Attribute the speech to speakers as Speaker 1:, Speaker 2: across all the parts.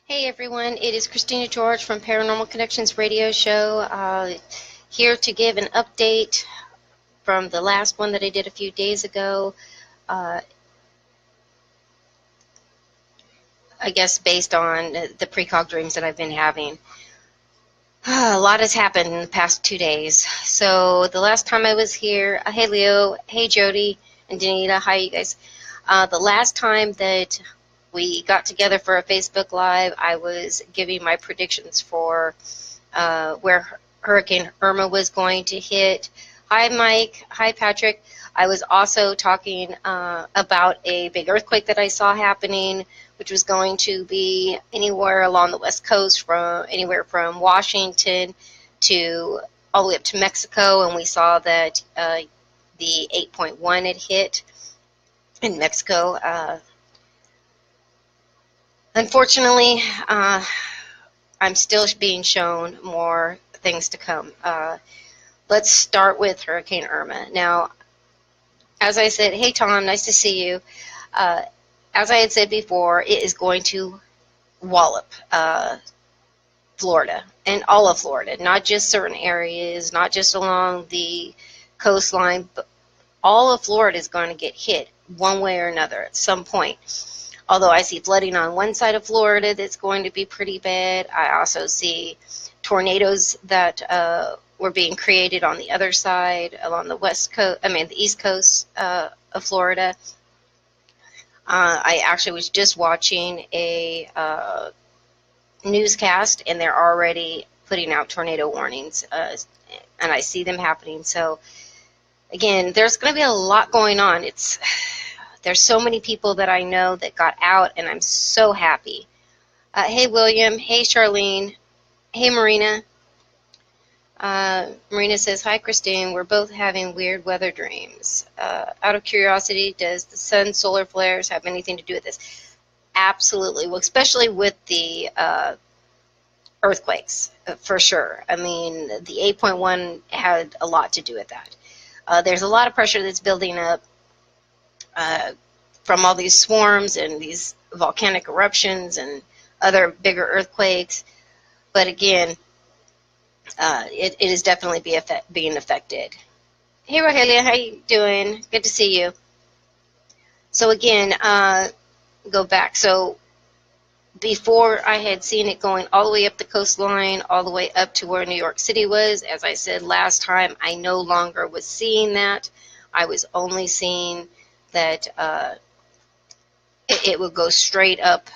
Speaker 1: Hey everyone, it is Christina George from Paranormal Connections radio show, here to give an update from the last one that I did a few days ago, uh, I guess based on the precog dreams that I've been having. A lot has happened in the past 2 days. So the last time I was here, hey Leo, hey Jody, and Danita, hi you guys. The last time that we got together for a Facebook Live, I was giving my predictions for where Hurricane Irma was going to hit. Hi, Mike. Hi, Patrick. I was also talking about a big earthquake that I saw happening, which was going to be anywhere along the West Coast, from anywhere from Washington to all the way up to Mexico, and we saw that the 8.1 had hit in Mexico. Unfortunately, I'm still being shown more things to come. Let's start with Hurricane Irma. Now, as I said, hey Tom, nice to see you. As I had said before, it is going to wallop Florida and all of Florida, not just certain areas, not just along the coastline, but all of Florida is going to get hit one way or another at some point. Although I see flooding on one side of Florida that's going to be pretty bad, I also see tornadoes that were being created on the other side, along the the east coast of Florida. I actually was just watching a newscast, and they're already putting out tornado warnings, and I see them happening. So, again, there's going to be a lot going on. There's so many people that I know that got out, and I'm so happy. Hey, William. Hey, Charlene. Hey, Marina. Marina says, hi, Christine. We're both having weird weather dreams. Out of curiosity, does the sun's solar flares have anything to do with this? Absolutely. Well, especially with the earthquakes, for sure. I mean, the 8.1 had a lot to do with that. There's a lot of pressure that's building up from all these swarms and these volcanic eruptions and other bigger earthquakes. But again, it is definitely being affected. Hey, Rogelia, how you doing? Good to see you. So again, go back. So before, I had seen it going all the way up the coastline, all the way up to where New York City was. As I said last time, I no longer was seeing that. I was only seeing that it would go straight up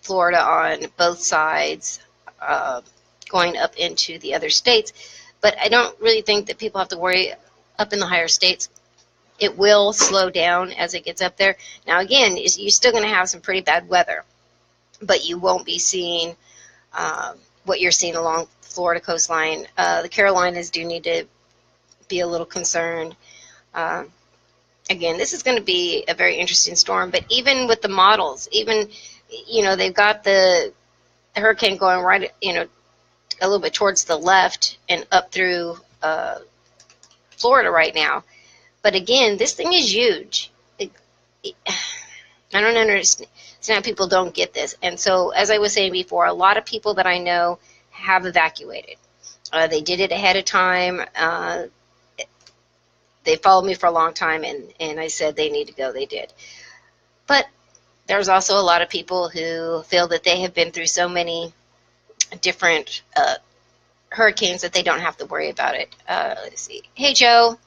Speaker 1: Florida on both sides, going up into the other states. But I don't really think that people have to worry up in the higher states. It will slow down as it gets up there. Now, again, you're still going to have some pretty bad weather, but you won't be seeing what you're seeing along Florida coastline. The Carolinas do need to be a little concerned. Again, this is going to be a very interesting storm, but even with the models, they've got the hurricane going right, a little bit towards the left and up through Florida right now. But again, this thing is huge. I don't understand how people don't get this. And so, as I was saying before, a lot of people that I know have evacuated. They did it ahead of time. They followed me for a long time, and I said they need to go. They did. But there's also a lot of people who feel that they have been through so many different hurricanes that they don't have to worry about it. Let's see. Hey, Joe.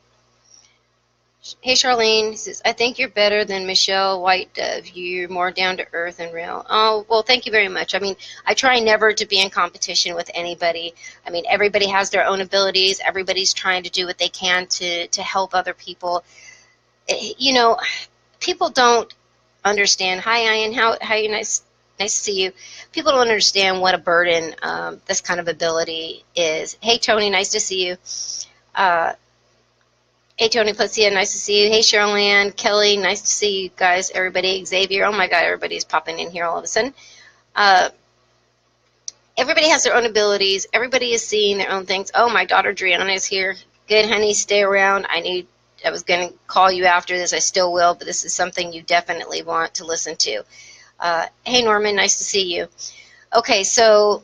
Speaker 1: Hey, Charlene. Says, I think you're better than Michelle White Dove. You're more down to earth and real. Oh, well, thank you very much. I mean, I try never to be in competition with anybody. I mean, everybody has their own abilities. Everybody's trying to do what they can to help other people. People don't understand. Hi, Ian. How are you? Nice to see you. People don't understand what a burden this kind of ability is. Hey, Tony. Nice to see you. Hey, Tony Placia, nice to see you. Hey, Cheryl-Ann, Kelly, nice to see you guys, everybody. Xavier, oh my God, everybody's popping in here all of a sudden. Everybody has their own abilities. Everybody is seeing their own things. Oh, my daughter Driana is here. Good, honey, stay around. I was going to call you after this. I still will, but this is something you definitely want to listen to. Hey, Norman, nice to see you. Okay, so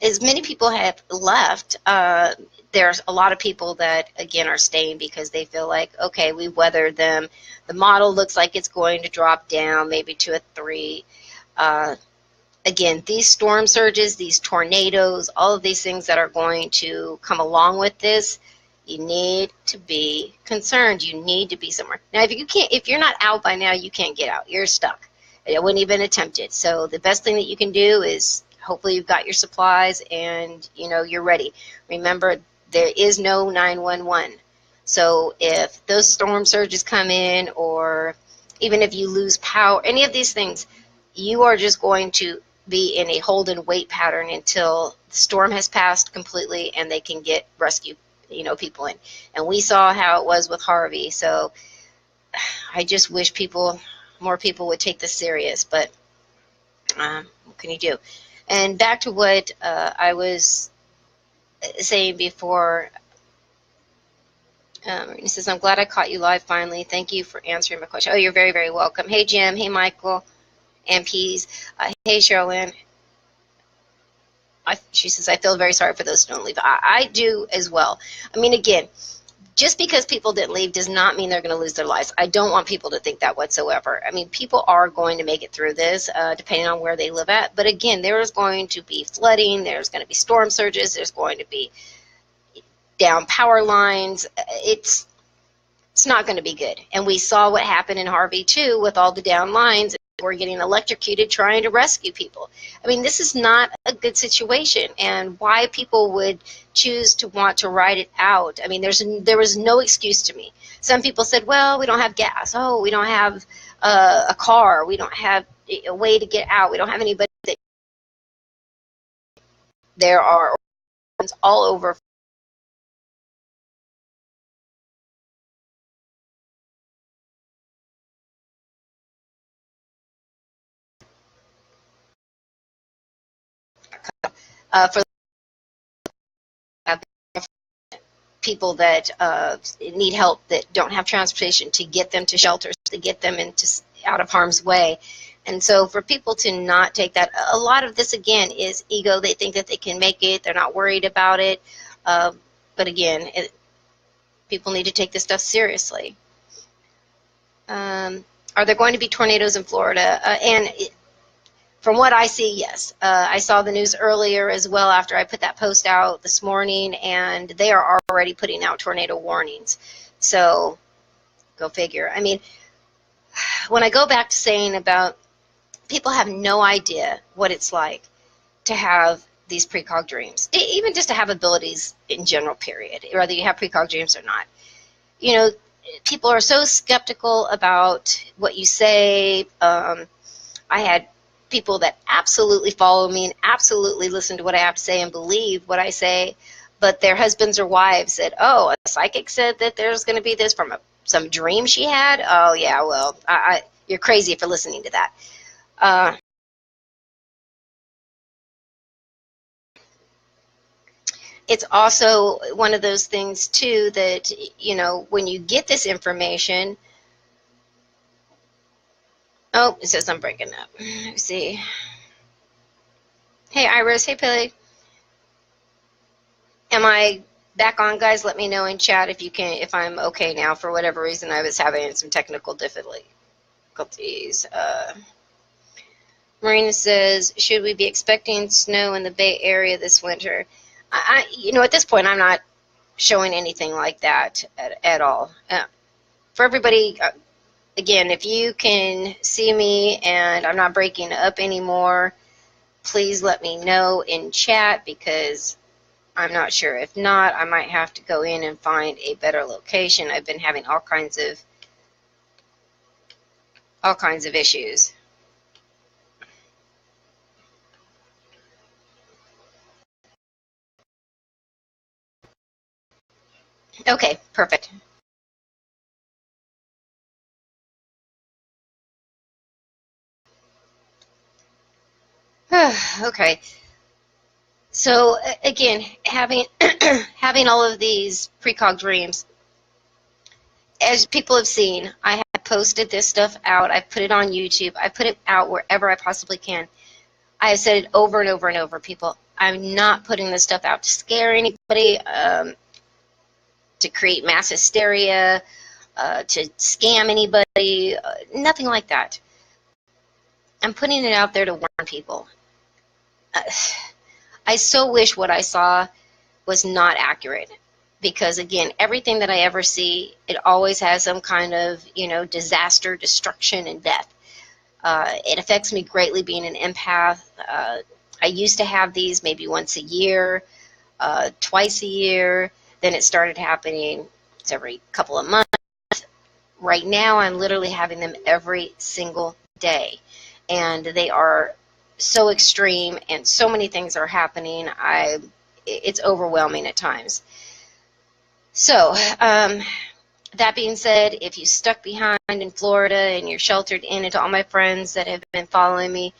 Speaker 1: as many people have left, there's a lot of people that, again, are staying because they feel like, okay, we weathered them. The model looks like it's going to drop down maybe to a 3. Uh, Again, these storm surges, these tornadoes, all of these things that are going to come along with this, you need to be concerned. You need to be somewhere. Now, if you're not out by now, you can't get out. You're stuck. It wouldn't even attempt it. So the best thing that you can do is hopefully you've got your supplies and you're ready. Remember, there is no 911. So if those storm surges come in, or even if you lose power, any of these things, you are just going to be in a hold and wait pattern until the storm has passed completely and they can get rescue people in. And we saw how it was with Harvey. So I just wish more people would take this serious, but what can you do? And back to what I was saying before, he says, I'm glad I caught you live finally. Thank you for answering my question. Oh, you're very, very welcome. Hey, Jim. Hey, Michael. And Peas. Hey, Sherilyn. She says, I feel very sorry for those who don't leave. I do as well. I mean, again, just because people didn't leave does not mean they're going to lose their lives. I don't want people to think that whatsoever. I mean, people are going to make it through this, depending on where they live at. But again, there is going to be flooding. There's going to be storm surges. There's going to be down power lines. It's not going to be good. And we saw what happened in Harvey, too, with all the down lines. We're getting electrocuted trying to rescue people. I mean, this is not a good situation, and why people would choose to want to ride it out. I mean, there was no excuse to me. Some people said, well, we don't have gas. Oh, we don't have a car. We don't have a way to get out. We don't have anybody. There are all over. For people that need help, that don't have transportation, to get them to shelters, to get them out of harm's way. And so for people to not take that, a lot of this, again, is ego. They think that they can make it. They're not worried about it. But again, people need to take this stuff seriously. Are there going to be tornadoes in Florida? From what I see, yes. I saw the news earlier as well after I put that post out this morning, and they are already putting out tornado warnings. So go figure. I mean, when I go back to saying about people have no idea what it's like to have these precog dreams, even just to have abilities in general, period, whether you have precog dreams or not. People are so skeptical about what you say. I had people that absolutely follow me and absolutely listen to what I have to say and believe what I say, but their husbands or wives said, oh, a psychic said that there's going to be this from some dream she had. Oh, yeah, well, you're crazy for listening to that. It's also one of those things, too, that, when you get this information, oh, it says I'm breaking up. Let's see. Hey, Iris. Hey, Pilly. Am I back on, guys? Let me know in chat if I'm okay now. For whatever reason, I was having some technical difficulties. Marina says, should we be expecting snow in the Bay Area this winter? At this point, I'm not showing anything like that at all. For everybody, again, if you can see me and I'm not breaking up anymore, please let me know in chat, because I'm not sure. If not, I might have to go in and find a better location. I've been having all kinds of issues. Okay, perfect. Okay. So again, having having all of these precog dreams, as people have seen, I have posted this stuff out. I've put it on YouTube. I put it out wherever I possibly can. I have said it over and over and over, people. I'm not putting this stuff out to scare anybody, to create mass hysteria, to scam anybody, nothing like that. I'm putting it out there to warn people. I so wish what I saw was not accurate, because again, everything that I ever see, it always has some kind of, disaster, destruction, and death. It affects me greatly being an empath. I used to have these maybe once a year, twice a year. Then it started happening every couple of months. Right now, I'm literally having them every single day. And they are so extreme, and so many things are happening. It's overwhelming at times. So, that being said, if you stuck behind in Florida and you're sheltered in, and to all my friends that have been following me,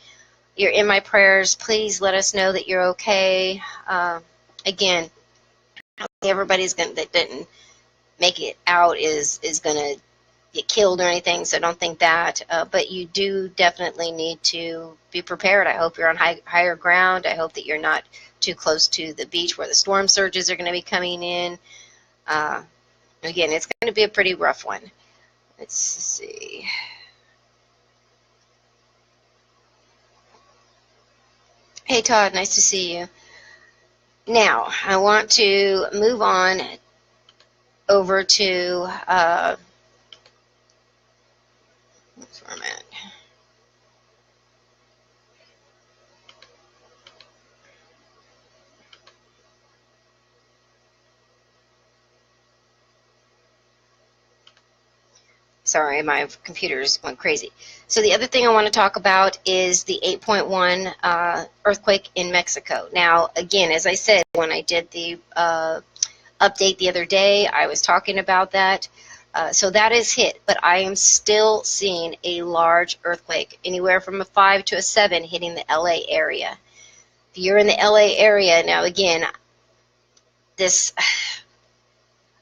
Speaker 1: you're in my prayers. Please let us know that you're okay. Again, everybody's that didn't make it out is going to get killed or anything, so don't think that. But you do definitely need to be prepared. I hope you're on higher ground. I hope that you're not too close to the beach where the storm surges are going to be coming in. Again, it's going to be a pretty rough one. Let's see. Hey, Todd, nice to see you. Now, I want to move on over to, that's where I'm at. Sorry, my computer's went crazy. So the other thing I want to talk about is the 8.1 earthquake in Mexico. Now, again, as I said, when I did the update the other day, I was talking about that. So that is hit, but I am still seeing a large earthquake, anywhere from a 5 to a 7 hitting the LA area. If you're in the LA area, now again, this,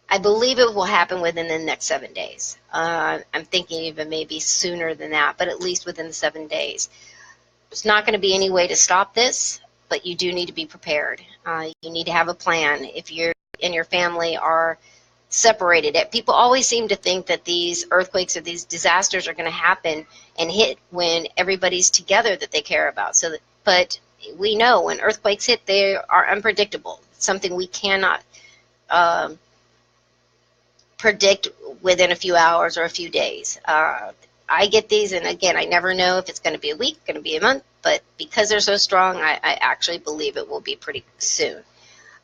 Speaker 1: I believe it will happen within the next 7 days. I'm thinking even maybe sooner than that, but at least within the 7 days. There's not going to be any way to stop this, but you do need to be prepared. You need to have a plan. If you and your family are separated, people always seem to think that these earthquakes or these disasters are going to happen and hit when everybody's together that they care about. But we know when earthquakes hit, they are unpredictable. It's something we cannot predict within a few hours or a few days. I get these, and again, I never know if it's going to be a week, going to be a month, but because they're so strong, I actually believe it will be pretty soon.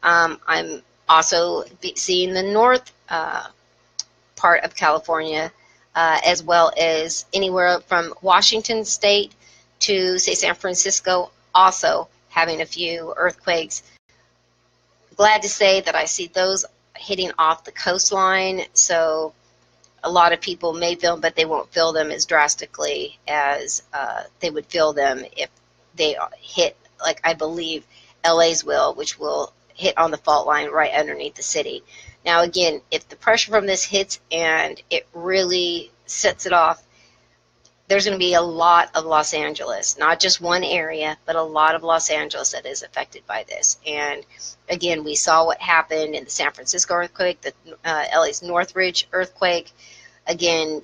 Speaker 1: I'm also seeing the north part of California, as well as anywhere from Washington State to, say, San Francisco, also having a few earthquakes. Glad to say that I see those hitting off the coastline, so a lot of people may feel, but they won't feel them as drastically as they would feel them if they hit, like I believe LA's will, which will hit on the fault line right underneath the city. Now again, if the pressure from this hits and it really sets it off, there's going to be a lot of Los Angeles, not just one area, but a lot of Los Angeles that is affected by this. And again, we saw what happened in the San Francisco earthquake, the LA's Northridge earthquake. Again,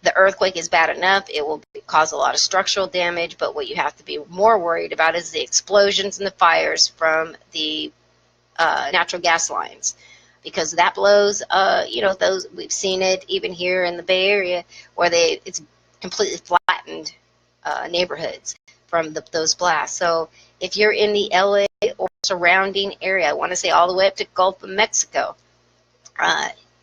Speaker 1: the earthquake is bad enough. It will cause a lot of structural damage, but what you have to be more worried about is the explosions and the fires from the natural gas lines, because that blows, those, we've seen it even here in the Bay Area, where it's completely flattened neighborhoods from those blasts. So if you're in the LA or surrounding area, I want to say all the way up to Gulf of Mexico,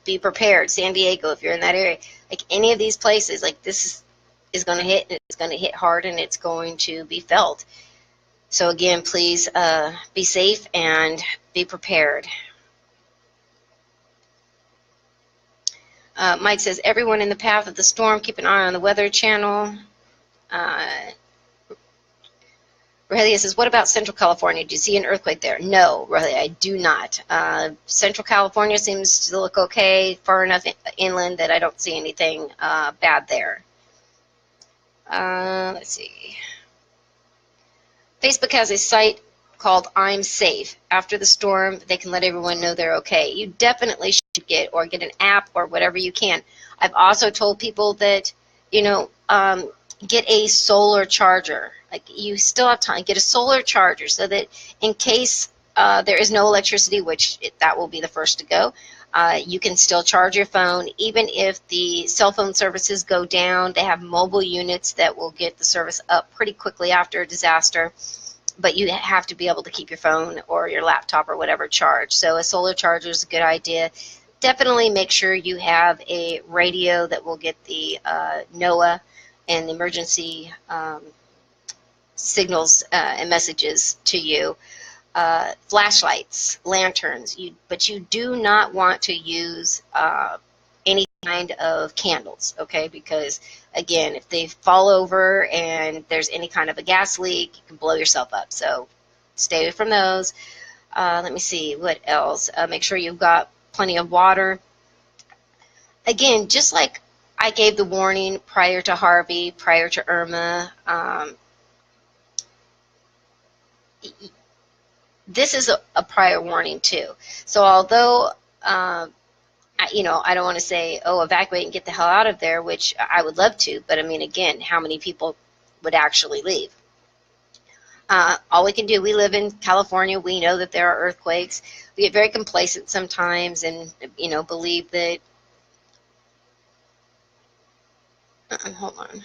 Speaker 1: be prepared. San Diego, if you're in that area, like any of these places, like this is going to hit, and it's going to hit hard, and it's going to be felt. So again, please be safe and be prepared. Mike says, everyone in the path of the storm, keep an eye on the Weather Channel. Rogelia says, what about Central California? Do you see an earthquake there? No, Rogelia, I do not. Central California seems to look okay, far enough inland that I don't see anything bad there. Let's see. Facebook has a site called I'm Safe. After the storm, they can let everyone know they're okay. You definitely should get an app or whatever you can. I've also told people that, get a solar charger. Like, you still have time. Get a solar charger so that in case there is no electricity, which that will be the first to go, you can still charge your phone. Even if the cell phone services go down, they have mobile units that will get the service up pretty quickly after a disaster. But you have to be able to keep your phone or your laptop or whatever charged. So a solar charger is a good idea. Definitely make sure you have a radio that will get the NOAA and the emergency signals and messages to you. Flashlights, lanterns, but you do not want to use any kind of candles, okay? Because, again, if they fall over and there's any kind of a gas leak, you can blow yourself up. So stay away from those. Let me see, what else? Make sure you've got plenty of water. Again, just like I gave the warning prior to Harvey, prior to Irma, this is a prior warning too. So although, I don't want to say, oh, evacuate and get the hell out of there, which I would love to, but I mean, again, how many people would actually leave? All we can do, we live in California, we know that there are earthquakes. We get very complacent sometimes and, believe that, hold on.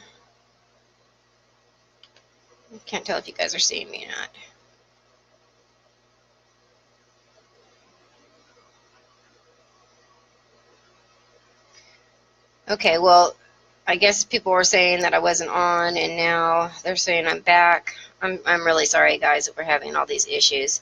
Speaker 1: I can't tell if you guys are seeing me or not. Okay, well, I guess people were saying that I wasn't on, and now they're saying I'm back. I'm really sorry, guys, that we're having all these issues.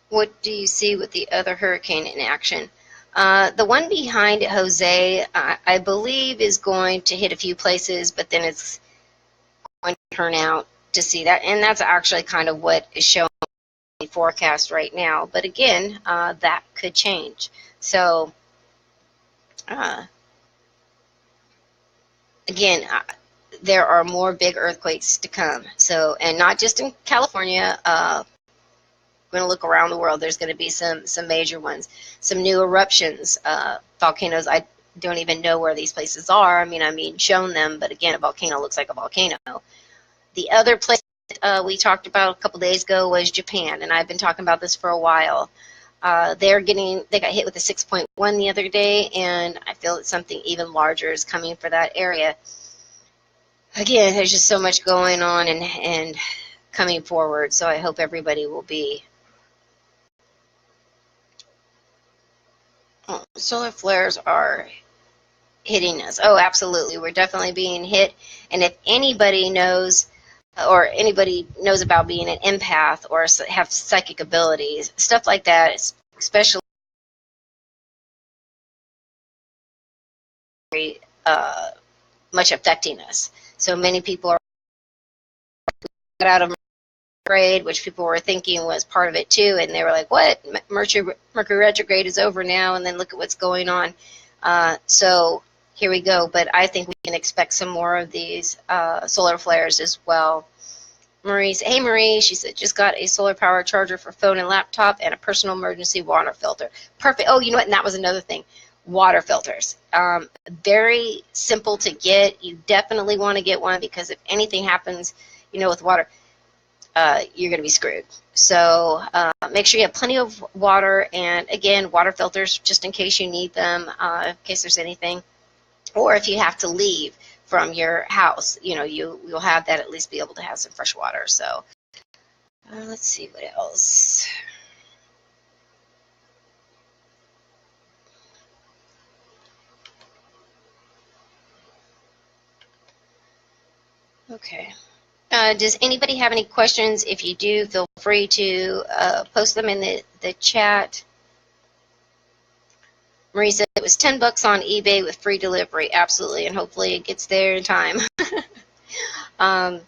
Speaker 1: What do you see with the other hurricane in action? The one behind Jose, I believe, is going to hit a few places, but then it's going to turn out to see that. And that's actually kind of what is showing in the forecast right now. But again, that could change. So, again, there are more big earthquakes to come. So, and not just in California. We're going to look around the world. There's going to be some major ones, some new eruptions, volcanoes. I don't even know where these places are. I mean, shown them, but again, a volcano looks like a volcano. The other place we talked about a couple days ago was Japan, and I've been talking about this for a while. They got hit with a 6.1 the other day, and I feel that something even larger is coming for that area. Again, there's just so much going on and coming forward, so I hope everybody will be. Oh, solar flares are hitting us. Oh, absolutely. We're definitely being hit. And if anybody knows about being an empath or have psychic abilities, stuff like that, especially much affecting us. So many people are out of retrograde, which people were thinking was part of it too, and they were like, what? Mercury retrograde is over now, and then look at what's going on. So here we go, but I think we can expect some more of these solar flares as well. Hey Marie, she said, just got a solar power charger for phone and laptop and a personal emergency water filter. Perfect. Oh, you know what, and that was another thing. Water filters. Very simple to get. You definitely want to get one because if anything happens, with water, you're going to be screwed. So make sure you have plenty of water, and again, water filters just in case you need them, in case there's anything, or if you have to leave from your house, you'll have that, at least be able to have some fresh water. So let's see what else. Okay. Does anybody have any questions? If you do, feel free to post them in the chat. Marie said it was $10 on eBay with free delivery. Absolutely, and hopefully it gets there in time. um,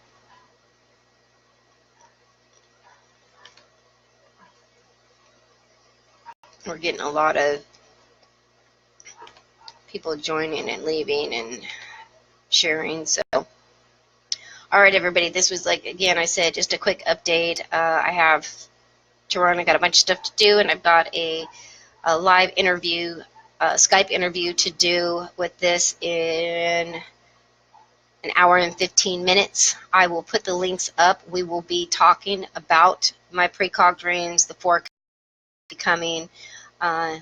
Speaker 1: we're getting a lot of people joining and leaving and sharing. So, all right, everybody. This was, like, again, I said, just a quick update. I have to run. I got a bunch of stuff to do, and I've got a live interview, Skype interview to do with this in an hour and 15 minutes. I will put the links up. We will be talking about my precog dreams, the four coming.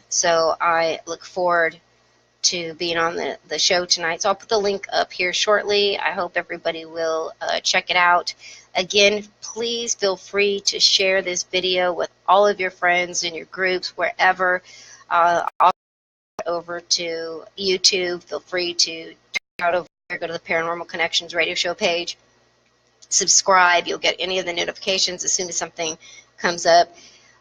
Speaker 1: So I look forward to being on the show tonight. So I'll put the link up here shortly. I hope everybody will check it out. Again, please feel free to share this video with all of your friends in your groups, wherever. I'll over to YouTube. Feel free to check out over there. Go to the Paranormal Connections radio show page. Subscribe. You'll get any of the notifications as soon as something comes up.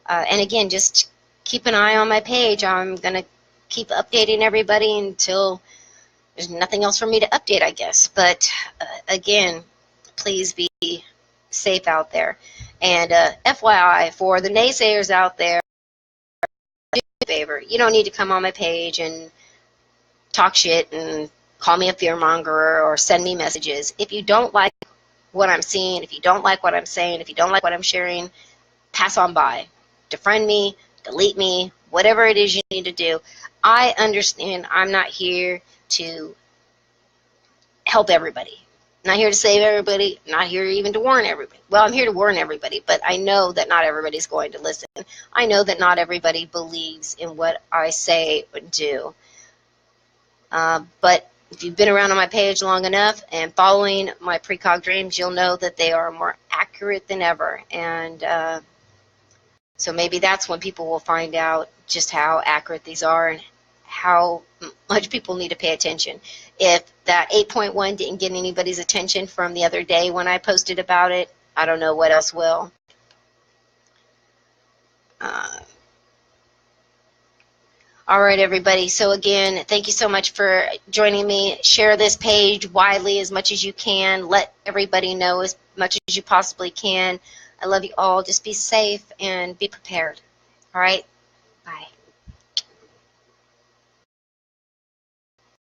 Speaker 1: And again, just keep an eye on my page. I'm going to keep updating everybody until there's nothing else for me to update, I guess. But again, please be safe out there. And FYI, for the naysayers out there, do me a favor. You don't need to come on my page and talk shit and call me a fearmonger or send me messages. If you don't like what I'm seeing, if you don't like what I'm saying, if you don't like what I'm sharing, pass on by. Defriend me, delete me, whatever it is you need to do. I understand I'm not here to help everybody. I'm not here to save everybody. I'm not here even to warn everybody. Well, I'm here to warn everybody, but I know that not everybody's going to listen. I know that not everybody believes in what I say or do. But if you've been around on my page long enough and following my precog dreams, you'll know that they are more accurate than ever. And so maybe that's when people will find out just how accurate these are and how much people need to pay attention. If that 8.1 didn't get anybody's attention from the other day when I posted about it, I don't know what else will. All right, everybody. So again, thank you so much for joining me. Share this page widely as much as you can. Let everybody know as much as you possibly can. I love you all. Just be safe and be prepared. All right? Bye.